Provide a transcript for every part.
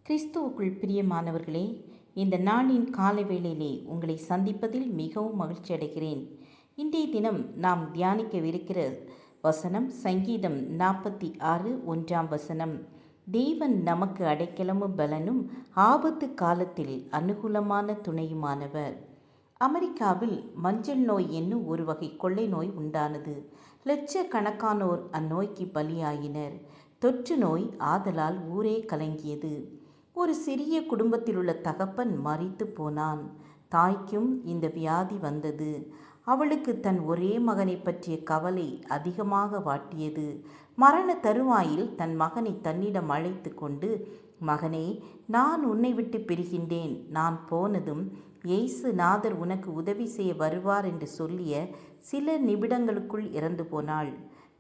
கிறிஸ்துவுக்குள் பிரியமானவர்களே, இந்த நாளின் காலை வேளையிலே உங்களை சந்திப்பதில் மிகவும் மகிழ்ச்சி அடைகிறேன். இன்றைய தினம் நாம் தியானிக்கவிருக்கிற வசனம் சங்கீதம் 46:1. தேவன் நமக்கு அடைக்கலமும் பலனும், ஆபத்து காலத்தில் அனுகூலமான துணையுமானவர். அமெரிக்காவில் மஞ்சள் நோய் என்னும் ஒரு வகை கொள்ளை நோய் உண்டானது. லட்சக்கணக்கானோர் அந்நோய்க்கு பலியாயினர். தொற்று நோய் ஆதலால் ஊரே கலங்கியது. ஒரு சிறிய குடும்பத்திலுள்ள தகப்பன் மரித்து போனான். தாய்க்கும் இந்த வியாதி வந்தது. அவளுக்கு தன் ஒரே மகனை பற்றிய கவலை அதிகமாக வாட்டியது. மரண தருவாயில் தன் மகனை தன்னிடம் அழைத்து கொண்டு, மகனே, நான் உன்னை விட்டு பிரிகின்றேன். நான் போனதும் இயேசு நாதர் உனக்கு உதவி செய்ய வருவார் என்று சொல்லிய சில நிமிடங்களுக்குள் இறந்து போனாள்.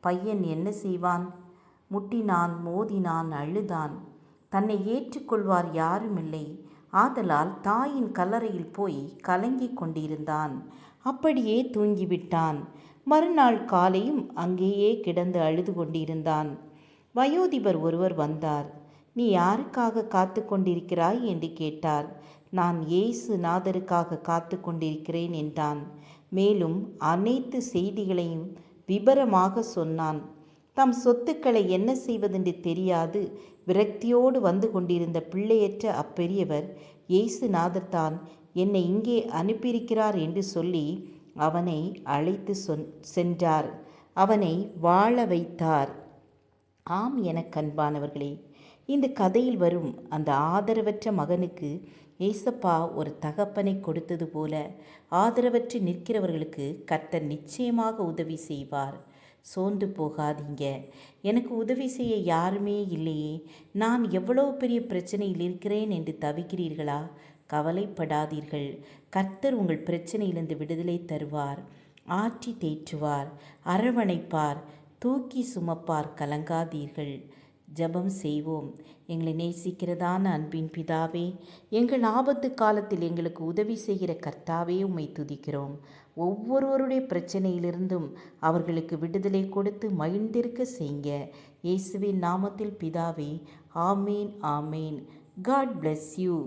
பையன் என்ன செய்வான்? முட்டினான், மோதினான், அழுதான். தன்னை ஏற்றுக்கொள்வார் யாருமில்லை. ஆதலால் தாயின் கல்லறையில் போய் கலங்கிக் கொண்டிருந்தான். அப்படியே தூங்கிவிட்டான். மறுநாள் காலையும் அங்கேயே கிடந்து அழுது கொண்டிருந்தான். வயோதிபர் ஒருவர் வந்தார். நீ யாருக்காக காத்து கொண்டிருக்கிறாய் என்று கேட்டார். நான் இயேசு நாதருக்காக காத்து கொண்டிருக்கிறேன் என்றான். மேலும் அனைத்து செய்திகளையும் விபரமாக சொன்னான். தம் சொத்துக்களை என்ன செய்வதென்று தெரியாது விரக்தியோடு வந்து கொண்டிருந்த பிள்ளையற்ற அப்பெரியவர், இயேசுநாதர் தான் என்னை இங்கே அனுப்பியிருக்கிறார் என்று சொல்லி அவனை அழைத்து சென்றார். அவனை வாழ வைத்தார். ஆம், எனக்கு அன்பானவர்களே, இந்த கதையில் வரும் அந்த ஆதரவற்ற மகனுக்கு ஏசப்பா ஒரு தகப்பனை கொடுத்தது போல ஆதரவற்று நிற்கிறவர்களுக்கு கர்த்தர் நிச்சயமாக உதவி செய்வார். சோர்ந்து போகாதீங்க. எனக்கு உதவி செய்ய யாருமே இல்லையே, நான் எவ்வளோ பெரிய பிரச்சனையில் இருக்கிறேன் என்று தவிக்கிறீர்களா? கவலைப்படாதீர்கள். கர்த்தர் உங்கள் பிரச்சனையிலிருந்து விடுதலை தருவார், ஆற்றி தேற்றுவார், அரவணைப்பார், தூக்கி சுமப்பார். கலங்காதீர்கள். ஜெபம் செய்வோம். எங்களை நேசிக்கிறதான அன்பின் பிதாவே, எங்கள் ஆபத்து காலத்தில் எங்களுக்கு உதவி செய்கிற கர்த்தாவே, உம்மை துதிக்கிறோம். ஒவ்வொருவருடைய பிரச்சனையிலிருந்தும் அவர்களுக்கு விடுதலை கொடுத்து மகிழ்ந்திருக்க செய்யுங்க. இயேசுவின் நாமத்தில் பிதாவே, ஆமேன், ஆமேன். God bless you.